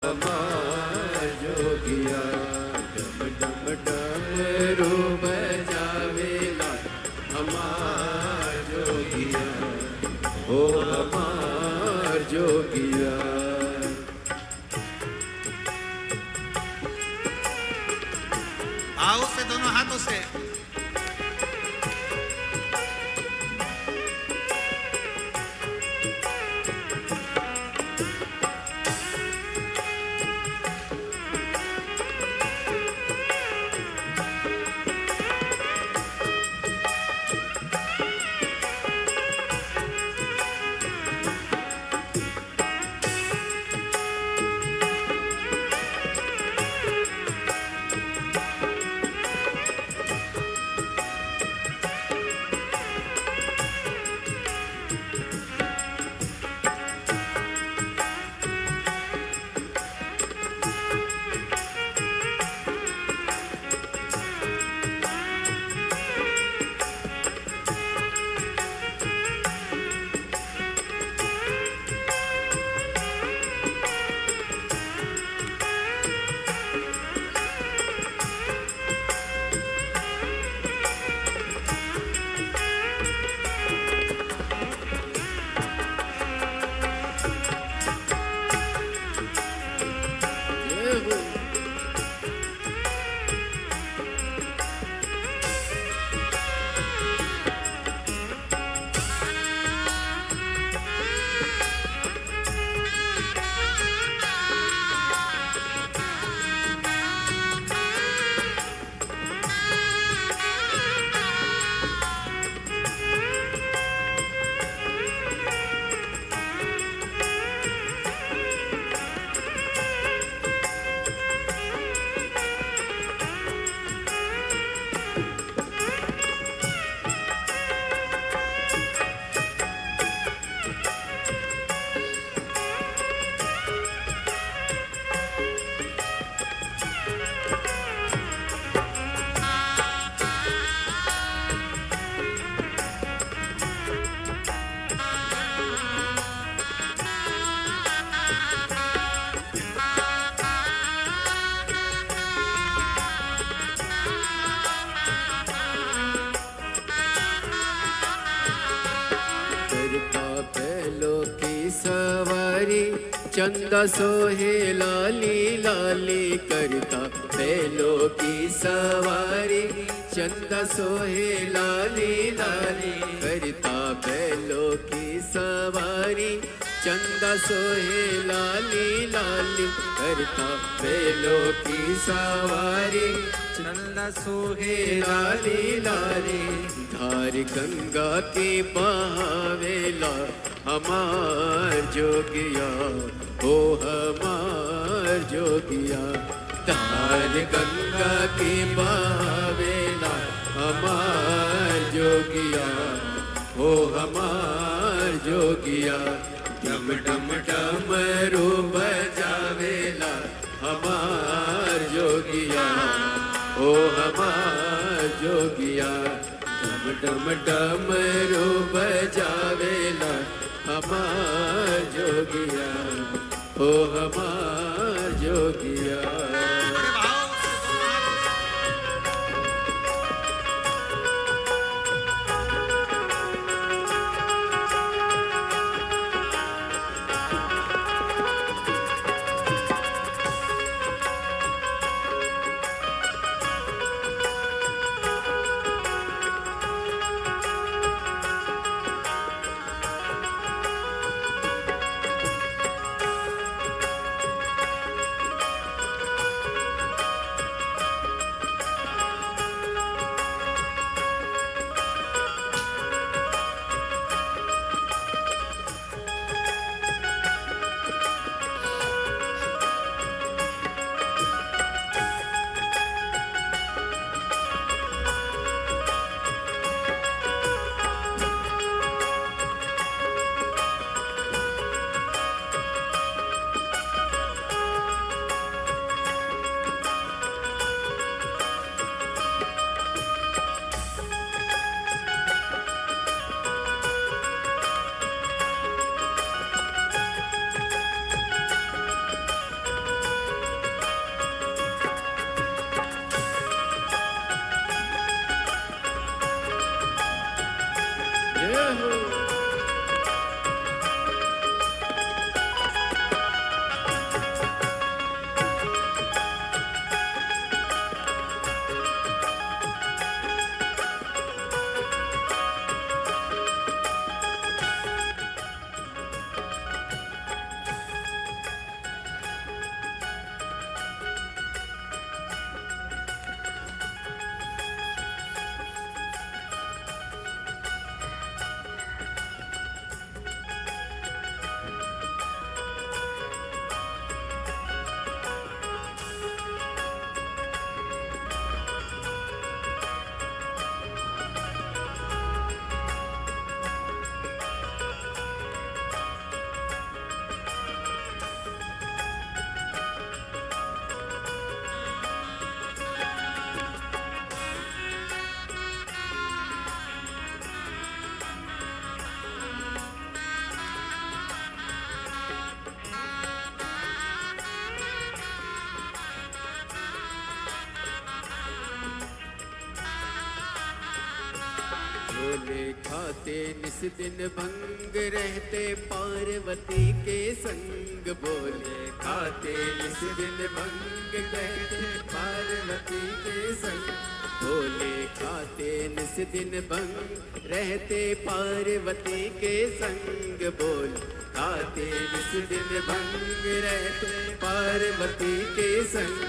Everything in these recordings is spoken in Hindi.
हमार जोगिया डम डम डमरू बजावेला हमार जोगिया ओ हमार जोगिया। आओ से दोनों हाथों से चंदा सोहे लाली लाली करता बैलों की सवारी चंदा सोहे लाली लाली करता बैलों की सवारी चंदा सोहे लाली लाली करता बैलों की सवारी चंदा सोहे लाली लाली धार गंगा की बहावेला हमार जोगिया ओ हमार जोगिया धार गंगा की बहावेला हमार जोगिया ओ हमार जोगिया डम डम डमरू बजावेला हमार जोगिया ओ हमार जोगिया डम डम डमरू बजावेला हमार जोगिया ओ हमार जोगिया। भोले खाते निस दिन भंग रहते पार्वती के संग। भोले खाते निस दिन भंग रहते पार्वती के संग। भोले खाते निस दिन भंग रहते पार्वती के संग। बोल खाते निस दिन भंग रहते पार्वती के संग।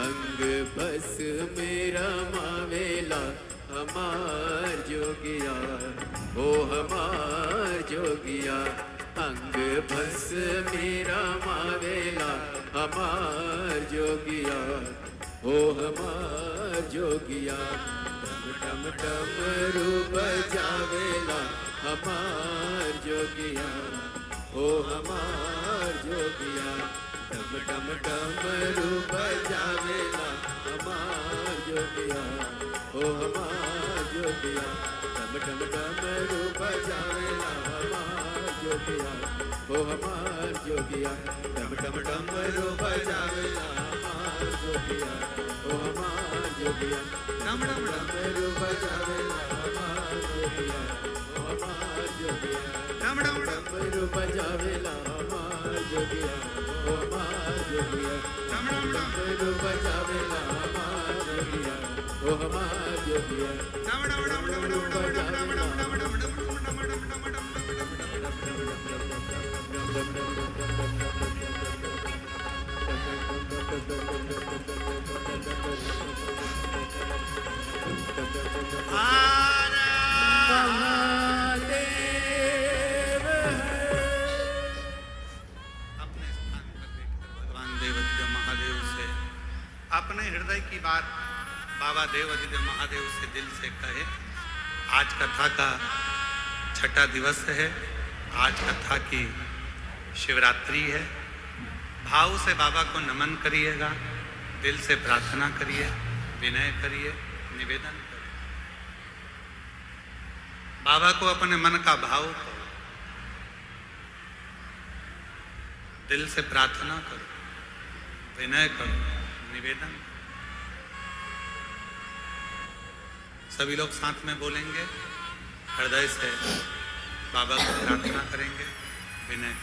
अंग बस मेरा मावेला हमार जोगिया, ओ हमार जोगिया। अंग बस मेरा मावेला हमार जोगिया, ओ हमार जोगिया। डम डम डमरू बजावेला हमार जोगिया, ओ हमार जोगिया। डम डम डमरू बजावेला हमार जोगिया, ओ हमार जोगिया। डम डम डमरू बजावेला हमार जोगिया, ओ हमार जोगिया। डम डम डमरू बजावेला हमार जोगिया, ओ हमार जोगिया। डम डम डमरू बजावेला हमार जोगिया, ओ हमार जोगिया। डम डम डमरू बजावेला हमार जोगिया, ओ हमार जोगिया। डम डम डमरू बजावेला हमार जोगिया, ओ हमार जोगिया। डम डम डमरू बजावेला अपने हृदय की बात बाबा देव अधिदेव महादेव से दिल से कहे। आज कथा का छठा दिवस है। आज कथा की शिवरात्रि है। भाव से बाबा को नमन करिएगा, दिल से प्रार्थना करिए, विनय करिए, निवेदन करिए। बाबा को अपने मन का भाव करो, दिल से प्रार्थना करो, विनय करो, निवेदन। सभी लोग साथ में बोलेंगे, हृदय से बाबा को प्रार्थना करेंगे, विनय।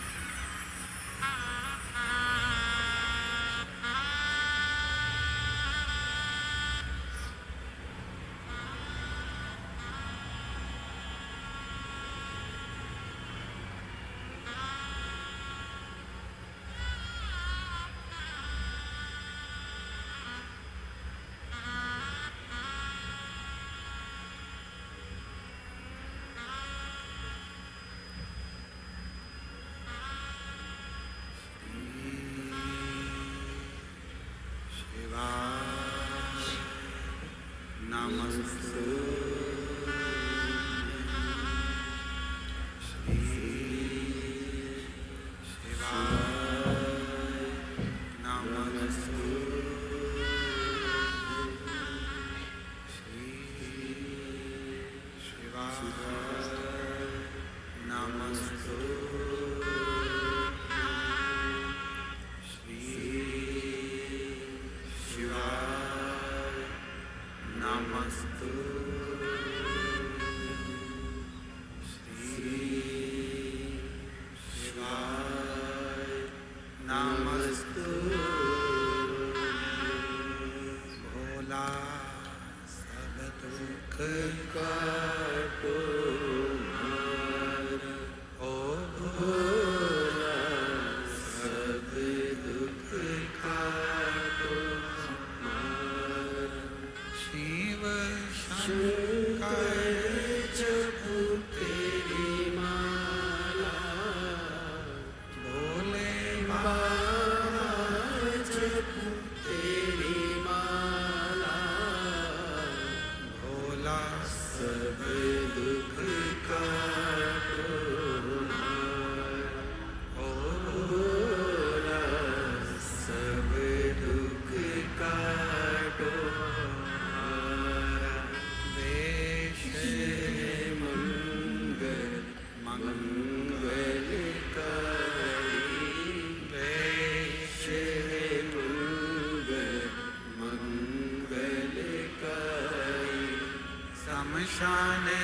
शाने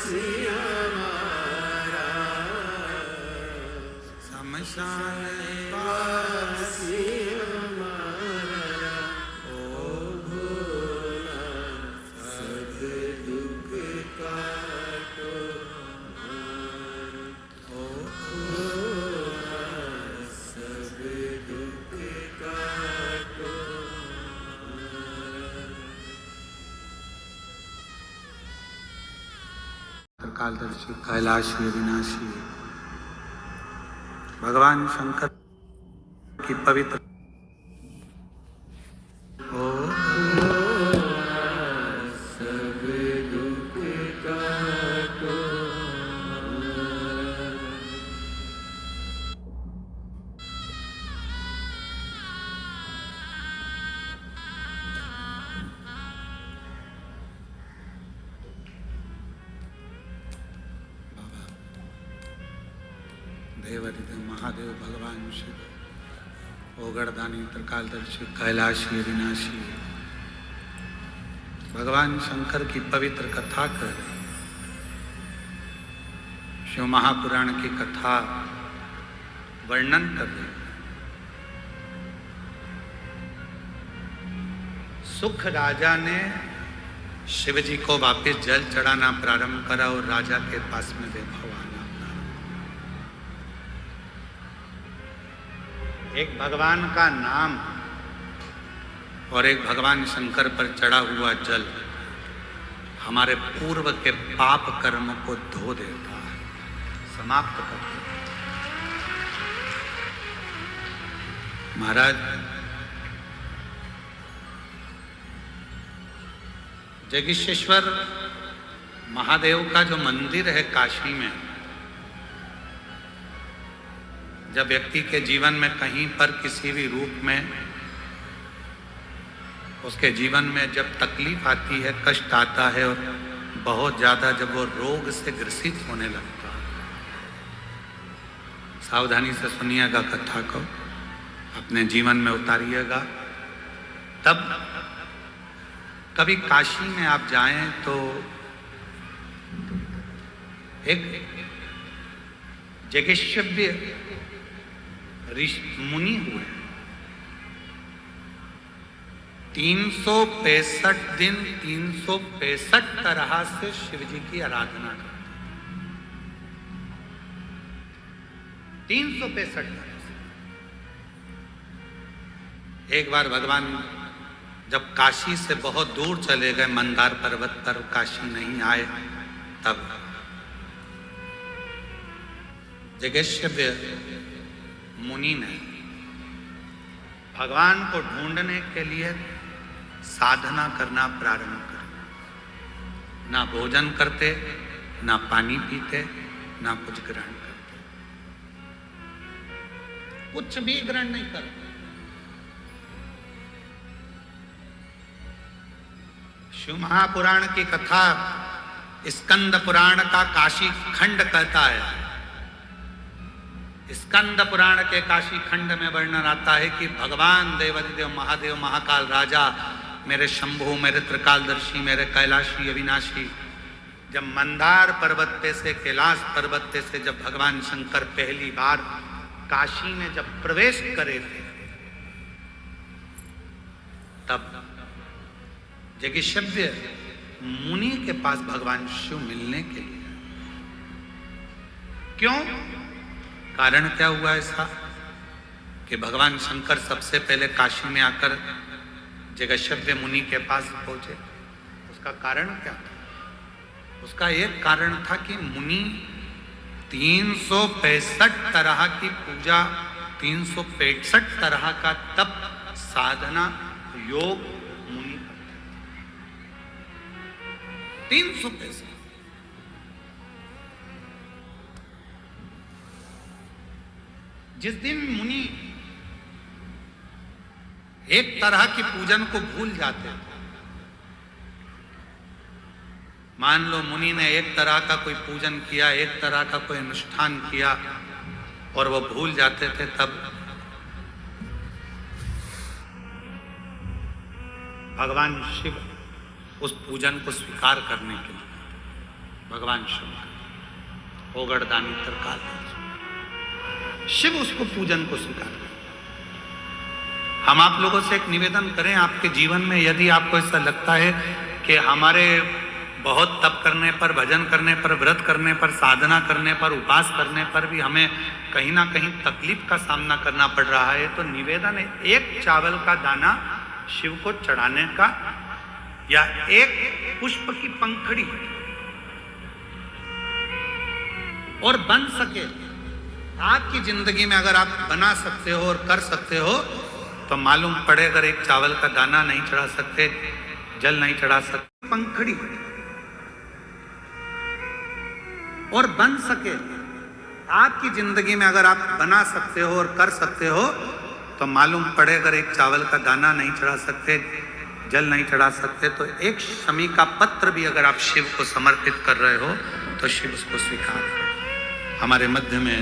हमारा शमशान वासी हमारा ओ भोला सब दुख काटो हमारा ओ भोला सब दुख काटो कालदर्शी कैलाशी अविनाशी भगवान शंकर की पवित्र ओ सब दुख काटो देवाधिदेव महादेव भगवान शिव ओगड़दानी त्रिकालदर्शी कैलाशी अविनाशी भगवान शंकर की पवित्र कथा कर रहे। शिव महापुराण की कथा वर्णन कर रहे। सुख राजा ने शिव जी को वापस जल चढ़ाना प्रारंभ करा और राजा के पास में वैभव आना। एक भगवान का नाम और एक भगवान शंकर पर चढ़ा हुआ जल हमारे पूर्व के पाप कर्म को धो देता है, समाप्त कर देता है। महाराज जगदीशेश्वर महादेव का जो मंदिर है काशी में, जब व्यक्ति के जीवन में कहीं पर किसी भी रूप में उसके जीवन में जब तकलीफ आती है, कष्ट आता है और बहुत ज्यादा जब वो रोग से ग्रसित होने लगता है, सावधानी से सुनिएगा कथा को, अपने जीवन में उतारिएगा। तब कभी काशी में आप जाएं तो एक जगेश्वव्य मुनि हुए, 365 दिन 365 तरह से शिव जी की आराधना करते, 365 तरह से। एक बार भगवान जब काशी से बहुत दूर चले गए, मंदार पर्वत पर काशी नहीं आए, तब जगेश्वव्य मुनि ने भगवान को ढूंढने के लिए साधना करना प्रारंभ कर। ना भोजन करते, ना पानी पीते, ना कुछ ग्रहण करते, कुछ भी ग्रहण नहीं करते। शिव महापुराण की कथा स्कंद पुराण का काशी खंड कहता है। स्कंद पुराण के काशी खंड में वर्णन आता है कि भगवान देवाधिदेव महादेव महाकाल राजा, मेरे शंभु, मेरे त्रिकालदर्शी, मेरे कैलाशी अविनाशी, जब मंदार पर्वत पे से, कैलाश पर्वत पे से जब भगवान शंकर पहली बार काशी में जब प्रवेश करे थे, तब जगेश्वव्य मुनि के पास भगवान शिव मिलने के लिए। क्यों? कारण क्या हुआ ऐसा कि भगवान शंकर सबसे पहले काशी में आकर जगेश्वव्य मुनि के पास पहुंचे? उसका कारण क्या था? उसका एक कारण था कि मुनि 365 तरह की पूजा, 365 तरह का तप, साधना, योग मुनि करते थे। 365। जिस दिन मुनि एक तरह की पूजन को भूल जाते थे, मान लो मुनि ने एक तरह का कोई पूजन किया, एक तरह का कोई अनुष्ठान किया और वो भूल जाते थे, तब भगवान शिव उस पूजन को स्वीकार करने के लिए भगवान शंकर, ओगड़दानी तरकाल, शिव उसको पूजन को स्वीकार करें। हम आप लोगों से एक निवेदन करें, आपके जीवन में यदि आपको ऐसा लगता है कि हमारे बहुत तप करने पर, भजन करने पर, व्रत करने पर, साधना करने पर, उपास करने पर भी हमें कहीं ना कहीं तकलीफ का सामना करना पड़ रहा है, तो निवेदन है एक चावल का दाना शिव को चढ़ाने का, या एक पुष्प की पंखड़ी, और बन सके आपकी जिंदगी में अगर आप बना सकते हो और कर सकते हो, तो मालूम पड़े अगर एक चावल का दाना नहीं चढ़ा सकते, जल नहीं चढ़ा सकते, पंखड़ी, और बन सके आपकी जिंदगी में अगर आप बना सकते हो और कर सकते हो, तो मालूम पड़े अगर एक चावल का दाना नहीं चढ़ा सकते, जल नहीं चढ़ा सकते, तो एक शमी का पत्र भी अगर आप शिव को समर्पित कर रहे हो तो शिव उसको स्वीकार करें। हमारे मध्य में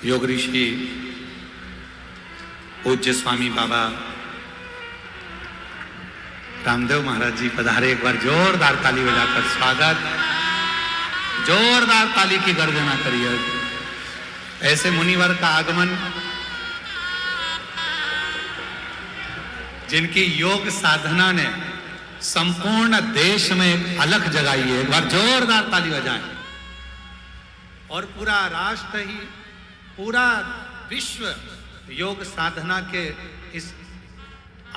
योग ऋषि पूज्य स्वामी बाबा रामदेव महाराज जी पधारे। एक बार जोरदार ताली बजाकर स्वागत, जोरदार ताली की गर्जना करिए। ऐसे मुनिवर का आगमन जिनकी योग साधना ने संपूर्ण देश में एक अलख जगाई है, एक बार जोरदार ताली बजाएं। और पूरा राष्ट्र ही, पूरा विश्व योग साधना के इस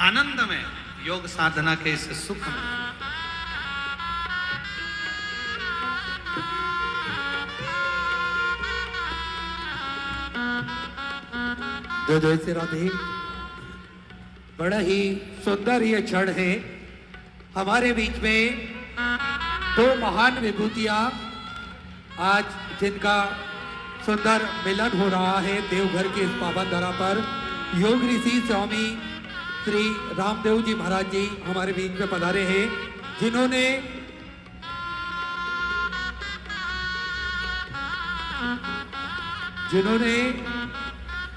आनंद में, योग साधना के इस सुख में। जय जय श्री राधे। बड़ा ही सुंदर ये क्षण है। हमारे बीच में दो महान विभूतियां आज जिनका सुंदर मिलन हो रहा है देवघर के इस पावन धरा पर, योग ऋषि स्वामी श्री रामदेव जी महाराज जी हमारे बीच में पधारे हैं, जिन्होंने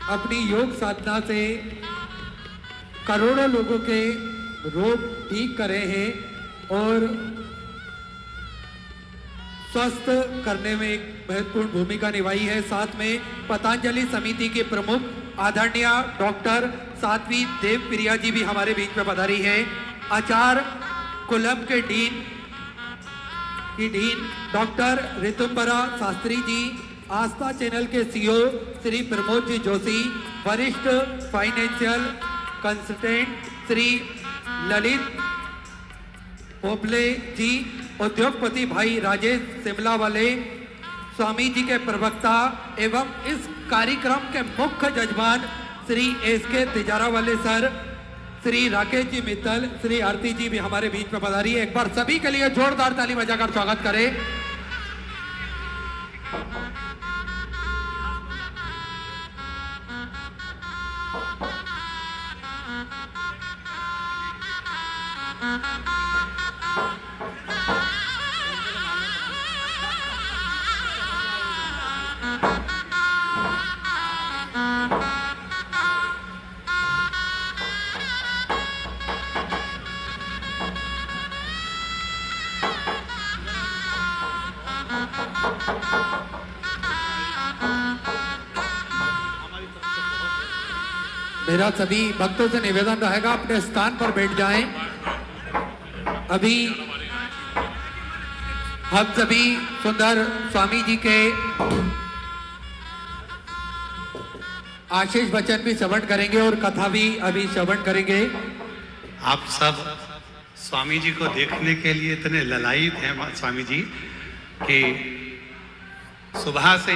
अपनी योग साधना से करोड़ों लोगों के रोग ठीक करे हैं और स्वस्थ करने में एक महत्वपूर्ण भूमिका निभाई है। साथ में पतंजलि समिति के प्रमुख आदरणीय डॉक्टर साध्वी देव प्रिया जी भी हमारे बीच में पधारी है। आचार्य कुलम के डीन डॉक्टर ऋतुम्बरा शास्त्री जी, आस्था चैनल के सीईओ श्री प्रमोद जी जोशी, वरिष्ठ फाइनेंशियल कंसल्टेंट श्री ललित पोपले जी, उद्योगपति भाई राजेश शिमला वाले, स्वामी जी के प्रवक्ता एवं इस कार्यक्रम के मुख्य जजमान श्री एसके तिजारा वाले सर, श्री राकेश जी मित्तल, श्री आरती जी भी हमारे बीच में पधारी है। एक बार सभी के लिए जोरदार ताली बजाकर स्वागत करें। मेरा सभी भक्तों से निवेदन रहेगा अपने स्थान पर बैठ जाएं। अभी हम सभी सुंदर स्वामी जी के आशीष वचन भी श्रवण करेंगे और कथा भी अभी श्रवण करेंगे। आप सब स्वामी जी को देखने के लिए इतने ललायित हैं स्वामी जी कि सुबह से